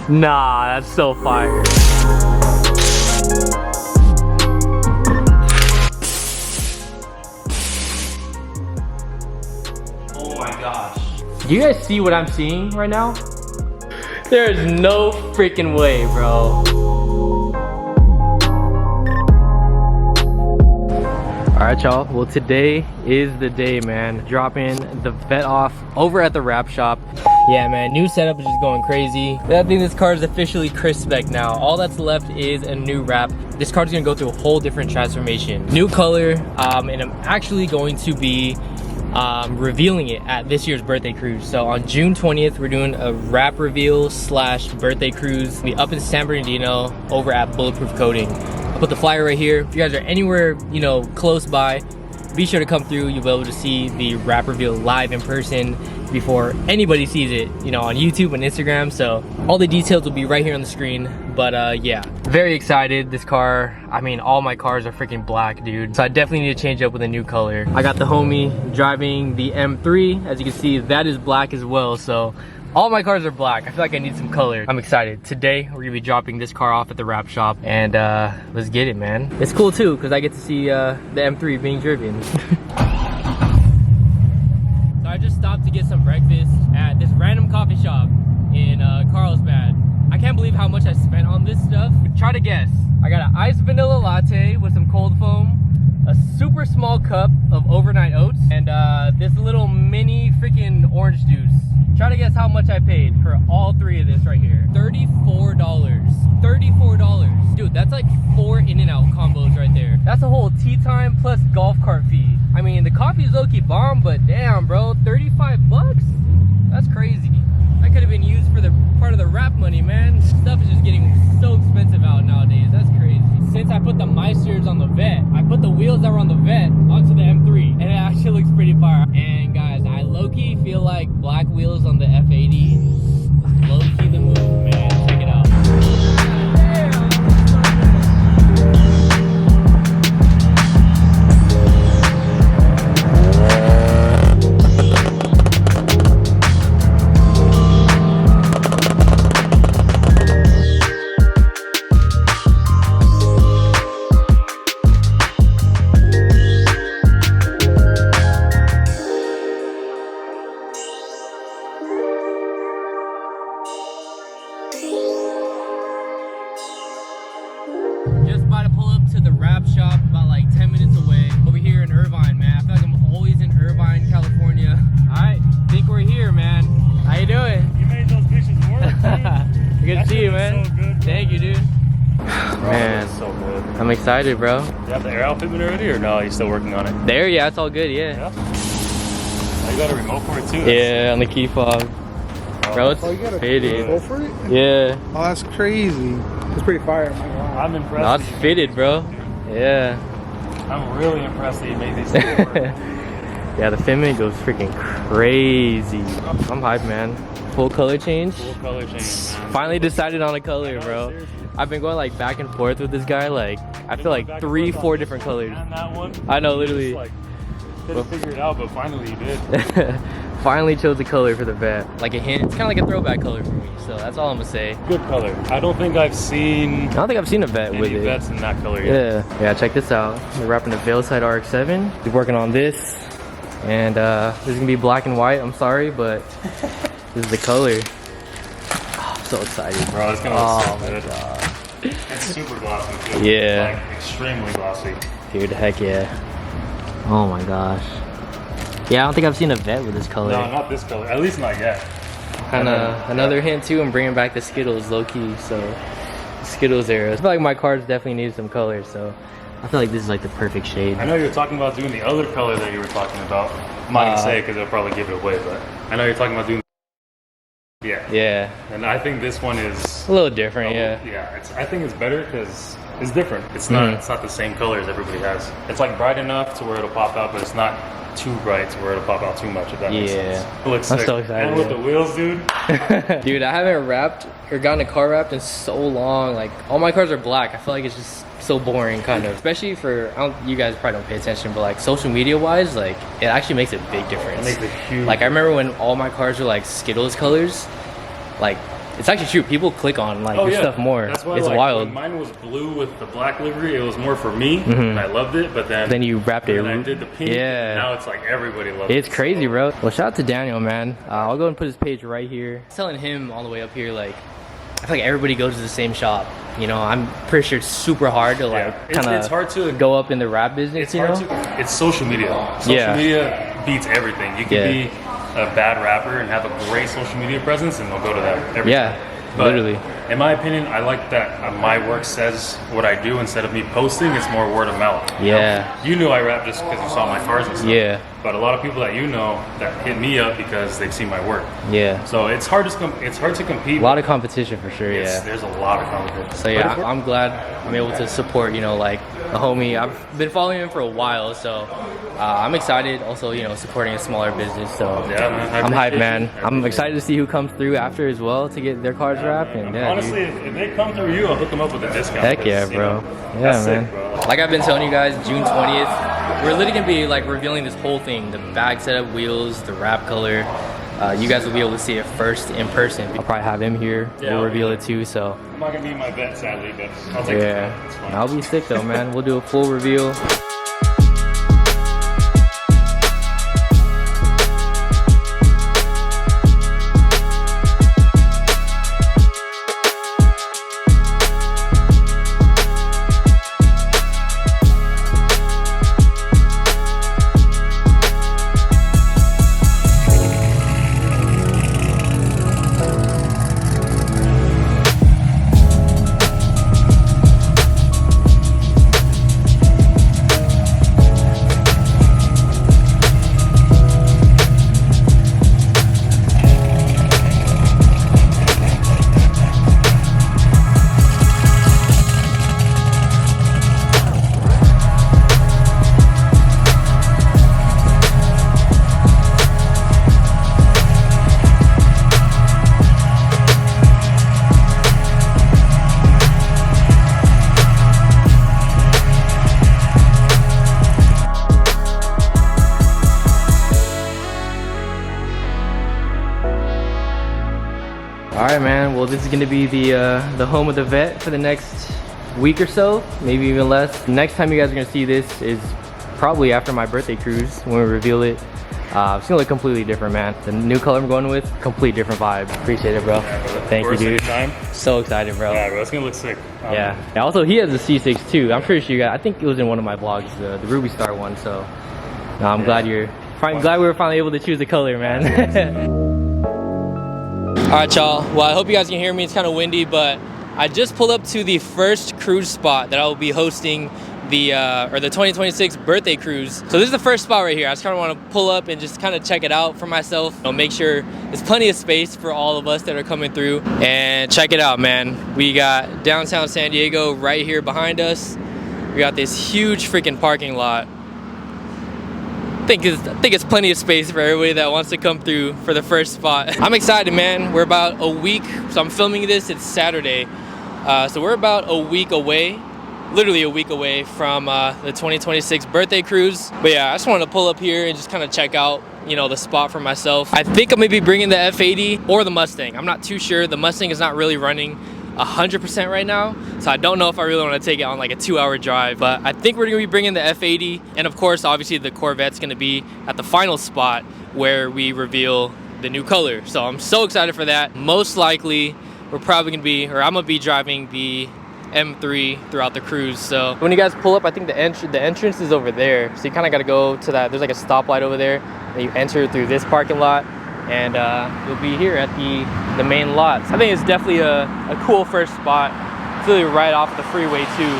Nah, that's so fire. Oh my gosh. Do you guys see what I'm seeing right now? There's no freaking way, bro. Alright y'all, well today is the day, man. Dropping the vet off over at the wrap shop. Yeah man, new setup is just going crazy. I think this car is officially crisp spec now. All that's left is a new wrap. This car is gonna go through a whole different transformation. New color, and I'm actually going to be revealing it at this year's birthday cruise. So on June 20th, we're doing a wrap reveal slash birthday cruise. We'll be up in San Bernardino over at Bulletproof Coating. I'll put the flyer right here. If you guys are anywhere, you know, close by, be sure to come through. You'll be able to see the wrap reveal live in person before anybody sees it, you know, on YouTube and Instagram. So all the details will be right here on the screen. But yeah, very excited. This car, I mean, all my cars are freaking black, dude. So I definitely need to change up with a new color. I got the homie driving the M3. As you can see, that is black as well. So all my cars are black. I feel like I need some color. I'm excited. Today, we're gonna be dropping this car off at the wrap shop, and let's get it, man. It's cool too, because I get to see the M3 being driven. So I just stopped to get some breakfast at this random coffee shop in Carlsbad. I can't believe how much I spent on this stuff. Try to guess. I got an iced vanilla latte with some cold foam, a super small cup of overnight oats, and this little mini freaking orange juice. Try to guess how much I paid for all three of this right here. $34. $34. Dude, that's like 4 In-N-Out combos right there. That's a whole tea time plus golf cart fee. I mean, the coffee is low-key bomb, but damn, bro, 35 bucks? That's crazy. That could have been used for the part of the wrap money, man. Stuff is just getting so expensive out nowadays. That's crazy. Since I put the Meisters on the Vet, I put the wheels that were on the Vet onto the M3, and it actually looks pretty fire. And guys, I low-key feel like black wheels on the F80 is low-key the move, man. Check it out. Just about to pull up to the wrap shop, about like 10 minutes away. Over here in Irvine, man. I feel like I'm always in Irvine, California. Alright, think we're here, man. How you doing? You made those pictures work, dude. Good to see you, man. So good, thank you, dude. Man, so good. I'm excited, bro. You have the air outfitment already, or no? You're still working on it? There, yeah, it's all good, yeah. Oh, you got a remote for it too? Yeah, on the key fob. Bro, it's fitted. Go for it? Yeah. Oh, that's crazy. It's pretty fire. I'm impressed. No, it's fitted, bro. Yeah. I'm really impressed that you made these things work. Yeah, the fitment goes freaking crazy. I'm hyped, man. Full color change. Full color change, man. Finally decided on a color, bro. Seriously. I've been going like back and forth with this guy. Like, I feel like 3-4 different colors. And that one. I know, literally. Just, like, couldn't figure it out, but finally you did. Finally chose a color for the vet. Like a hint. It's kind of like a throwback color for me. So that's all I'm gonna say. Good color. I don't think I've seen I don't think I've seen a vet with any it. vets in that color yet. Yeah. Yeah, check this out. We're wrapping the Veilside RX-7. We're working on this. And this is gonna be black and white. I'm sorry, but this is the color. Oh, I'm so excited. Bro, it's gonna look so my good. God. It's super glossy too. Yeah. Like, extremely glossy. Dude, heck yeah. Oh my gosh. Yeah, I don't think I've seen a vet with this color. No, not this color. At least not yet. And another hint too, I'm bringing back the Skittles low key. So Skittles era. I feel like my cars definitely need some color. So I feel like this is like the perfect shade. I know you're talking about doing the other color that you were talking about. I'm not gonna say it because it'll probably give it away, but I know you're talking about doing. Yeah. Yeah. And I think this one is A little different, yeah. Yeah. I think it's better because it's different. It's not. It's not the same color as everybody has. It's like bright enough to where it'll pop out, but it's not too bright to where it'll pop out too much. If that makes sense. It looks I'm sick. so excited. And with the wheels, dude. Dude, I haven't wrapped or gotten a car wrapped in so long. Like all my cars are black. I feel like it's just so boring, kind of. Especially for you guys probably don't pay attention, but like social media wise, like it actually makes a big difference. It makes a huge. Like I remember when all my cars were like Skittles colors, like It's actually true. People click on like your stuff more. That's why, it's like, wild. when mine was blue with the black livery, it was more for me, and I loved it. But then you wrapped it. And I did the pink. Yeah. And now it's like everybody loves it. It's crazy, bro. Well, shout out to Daniel, man. I'll go and put his page right here. I was telling him all the way up here, like, I feel like everybody goes to the same shop. You know, I'm pretty sure it's super hard to like kind it's hard to go up in the rap business. It's hard to. It's social media. Social media beats everything. You can be a bad rapper and have a great social media presence, and they'll go to that every time. But literally. In my opinion, I like that my work says what I do instead of me posting. It's more word of mouth. Yeah. You knew I rap just because you saw my cars and stuff. Yeah. But a lot of people that you know that hit me up because they've seen my work. Yeah. So it's hard to compete. A lot of competition for sure. There's a lot of competition. So yeah, I'm glad I'm able to support, you know, like a homie. I've been following him for a while, so I'm excited. Also, you know, supporting a smaller business. So yeah, man, I'm hyped, man. I'm excited to see who comes through after as well to get their cars wrapped. And honestly, if they come through you, I'll hook them up with a discount. Heck yeah, bro. Yeah, man. Sick, bro. Like I've been telling you guys, June 20th, we're literally gonna be like revealing this whole thing: the bag setup, wheels, the wrap color. You guys will be able to see it first in person. I'll probably have him here. We'll reveal it too. So I'm not gonna be my vet, sadly, but I'll take it. It's fine. I'll be sick though, man. We'll do a full reveal. Alright, man, well this is gonna be the home of the vet for the next week or so, maybe even less. Next time you guys are gonna see this is probably after my birthday cruise when we reveal it. It's gonna look completely different, man. The new color I'm going with, complete different vibe. Appreciate it, bro. Yeah, bro. Thank you, dude. Anytime. So excited, bro. Yeah, bro, it's gonna look sick. Yeah. Also, he has a C6 too. I'm pretty sure you guys, I think it was in one of my vlogs, the Ruby Star one. So, I'm glad glad we were finally able to choose the color, man. Alright, y'all. Well, I hope you guys can hear me. It's kind of windy, but I just pulled up to the first cruise spot that I will be hosting the 2026 birthday cruise. So this is the first spot right here. I just kind of want to pull up and just kind of check it out for myself. You know, make sure there's plenty of space for all of us that are coming through. And check it out, man. We got downtown San Diego right here behind us. We got this huge freaking parking lot. I think it's plenty of space for everybody that wants to come through for the first spot. I'm excited, man. We're about a week, so I'm filming this, it's Saturday. So we're about a week away, literally a week away from the 2026 birthday cruise. But yeah, I just wanted to pull up here and just kind of check out, you know, the spot for myself. I think I'm gonna be bringing the F80 or the Mustang. I'm not too sure. The Mustang is not really running 100% right now, so I don't know if I really want to take it on like a 2-hour drive, but I think we're gonna be bringing the F80, and of course obviously the Corvette's gonna be at the final spot where we reveal the new color. So I'm so excited for that. Most likely we're probably gonna be, or I'm gonna be driving the M3 throughout the cruise. So when you guys pull up, I think the entrance is over there, so you kind of got to go to that. There's like a stoplight over there, and you enter through this parking lot, and you'll be here at the main lot. So I think it's definitely a cool first spot. It's really right off the freeway too,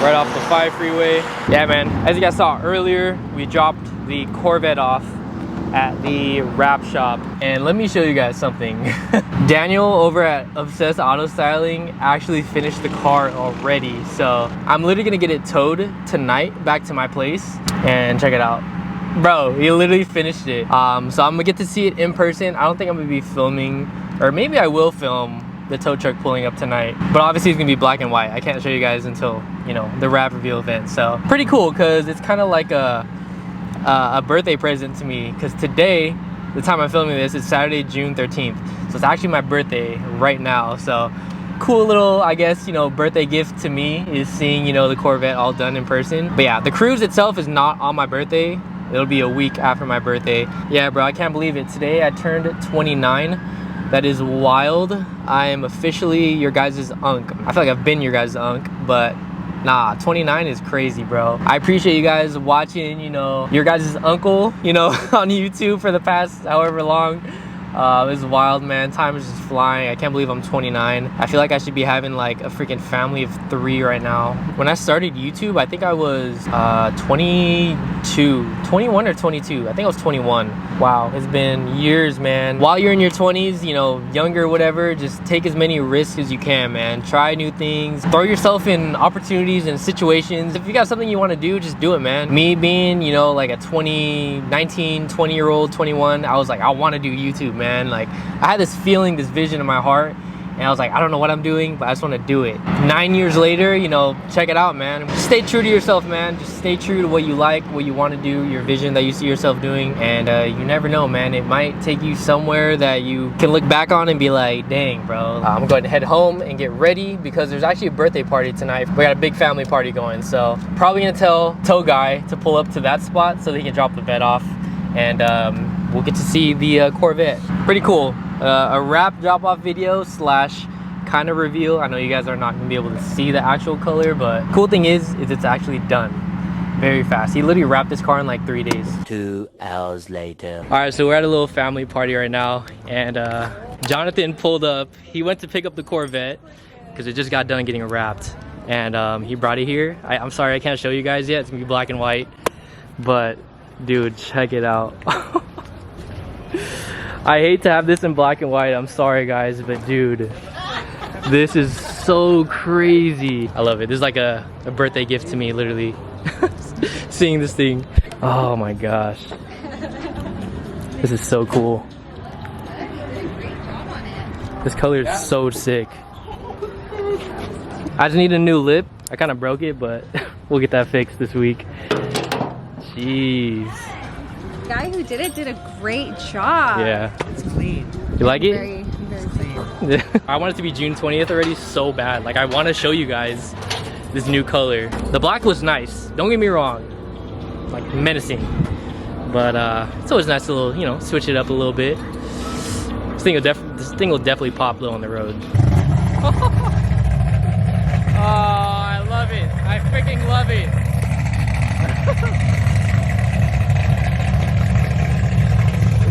right off the 5 freeway. Yeah, man, as you guys saw earlier, we dropped the Corvette off at the wrap shop, and let me show you guys something. Daniel over at Obsessed Auto Styling actually finished the car already, so I'm literally gonna get it towed tonight back to my place, and check it out. Bro, he literally finished it. So I'm gonna get to see it in person. I don't think I'm gonna be filming, or maybe I will film the tow truck pulling up tonight, but obviously it's gonna be black and white. I can't show you guys until, you know, the wrap reveal event. So pretty cool, because it's kind of like a birthday present to me, because today the time I'm filming this, it's Saturday, June 13th. So it's actually my birthday right now. So cool little, I guess, you know, birthday gift to me is seeing, you know, the Corvette all done in person. But yeah, the cruise itself is not on my birthday. It'll be a week after my birthday. Yeah, bro, I can't believe it. Today I turned 29. That is wild. I am officially your guys' unk. I feel like I've been your guys' unk, but nah, 29 is crazy, bro. I appreciate you guys watching, you know, your guys' uncle, you know, on YouTube for the past however long. It's wild, man. Time is just flying. I can't believe I'm 29. I feel like I should be having like a freaking family of 3 right now. When I started YouTube, I think I was 21 or 22. I think I was 21. Wow, it's been years, man. While you're in your 20s, you know, younger, whatever, just take as many risks as you can, man. Try new things. Throw yourself in opportunities and situations. If you got something you want to do, just do it, man. Me being, you know, like a 20-year-old, 21, I was like, I want to do YouTube, man. Like, I had this feeling, this vision in my heart, and I was like, I don't know what I'm doing, but I just want to do it. 9 years later, you know, check it out, man. Just stay true to yourself, man. Just stay true to what you like, what you want to do, your vision that you see yourself doing, and you never know, man. It might take you somewhere that you can look back on and be like, dang, bro. I'm going to head home and get ready because there's actually a birthday party tonight. We got a big family party going, so probably gonna tell tow guy to pull up to that spot so they can drop the vet off, and we'll get to see the Corvette. Pretty cool. A wrap drop-off video slash kind of reveal. I know you guys are not gonna be able to see the actual color, but cool thing is it's actually done very fast. He literally wrapped this car in like 3 days. 2 hours later. All right, so we're at a little family party right now, and Jonathan pulled up. He went to pick up the Corvette because it just got done getting wrapped, and he brought it here. I'm sorry I can't show you guys yet. It's gonna be black and white, but dude, check it out. I hate to have this in black and white. I'm sorry, guys, but dude, this is so crazy. I love it. This is like a birthday gift to me, literally. Seeing this thing. Oh my gosh. This is so cool. This color is so sick. I just need a new lip. I kind of broke it, but we'll get that fixed this week. Jeez. The guy who did it did a great job. Yeah. It's clean. You like it? Very clean. I want it to be June 20th already so bad. Like, I want to show you guys this new color. The black was nice. Don't get me wrong. Like, menacing. But it's always nice to, little, you know, switch it up a little bit. This thing will definitely pop low on the road. Oh, I love it. I freaking love it.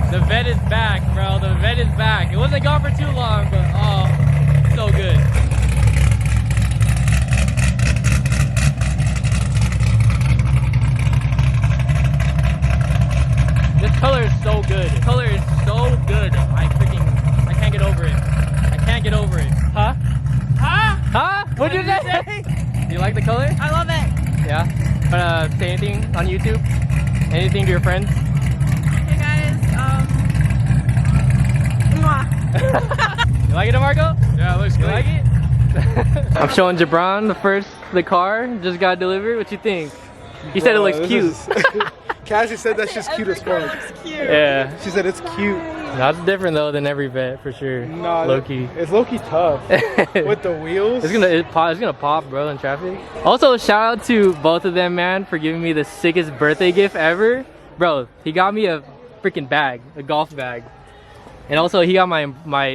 The vet is back, bro. The vet is back. It wasn't gone for too long, but oh, so good. This color is so good. This color is so good. I can't get over it. I can't get over it. Huh? Huh? Huh? What'd you say? Do you like the color? I love it. Yeah. Wanna say anything on YouTube? Anything to your friends? Hey guys, mwah. You like it, Marco? Yeah, it looks You great. like it? I'm showing Jabron the car just got delivered. What you think? He said it looks cute. Cassie said that's just cute as fuck. Yeah. She said it's cute. That's different though than every vet for sure. Nah, low-key. It's low-key tough. With the wheels. It's gonna pop, bro, in traffic. Also, shout out to both of them, man, for giving me the sickest birthday gift ever. Bro, he got me a freaking bag, a golf bag. And also he got my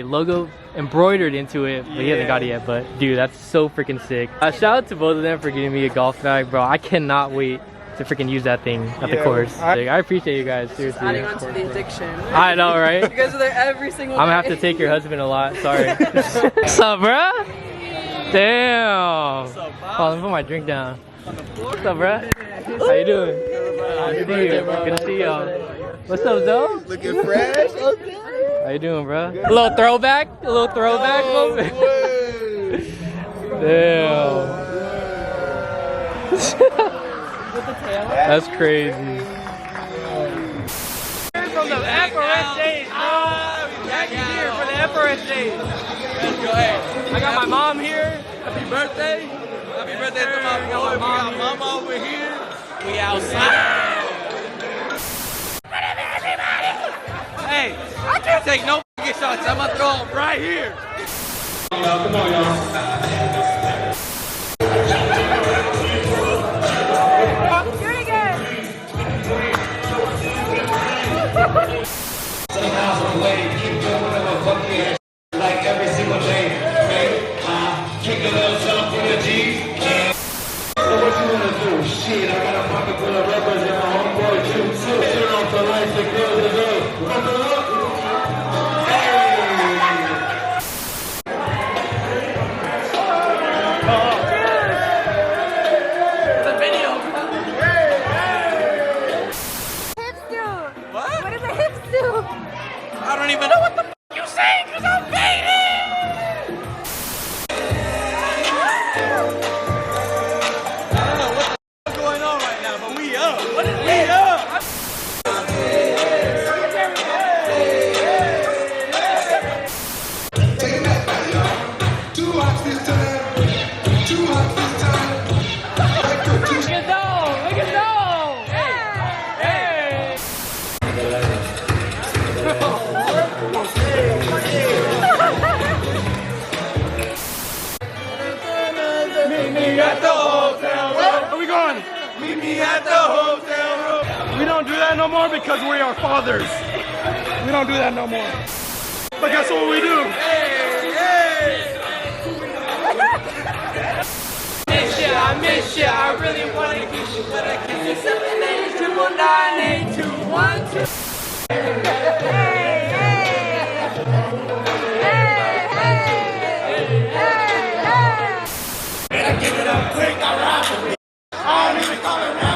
logo embroidered into it, but he hasn't got it yet. But dude, that's so freaking sick. Shout out to both of them for giving me a golf bag, bro. I cannot wait to freaking use that thing at the course. I appreciate you guys, seriously. Adding on to the addiction. I know, right? You guys are there every single day. I'm gonna have to take your husband a lot, sorry. What's up, bro? Damn. What's up, Bob? Oh, let me put my drink down. What's up, bro? How you doing? Good to see you. Good to see y'all. What's up, Zoe? Looking fresh. How you doing, bro? A little throwback? A little throwback moment? Damn. That's crazy. From the Empress days, bro. Back here for the Empress days. Let's go ahead. I got my mom here. Happy birthday. Happy birthday to my boy. We got mama over here. We outside. Hey, I can't take no fucking shots. I'm gonna throw them right here. Come on, y'all. Do it again. Somehow, some way, keep doing whatever fuck you ass like every single day. Hey, kick a little something for the G's. So what you wanna do? Shit, I got a pocket full of rubbers and my homeboy too. Turn off the lights, the girls are good. Buckle up. I don't even know what the f you saying because I'm faded. I don't know what the f is going on right now, but we up. What is we up? Take it back, y'all. Too hot this time. Too hot this time. Look at those! Look at those! Hey! Meet me at the hotel room. Where we going? Meet me at the hotel room. We don't do that no more because we are fathers. We don't do that no more. But guess what we do? I miss ya. I really want to kiss you, but I can't. 789-219-8212. Give it up quick, I ride with me. I don't even call it rap.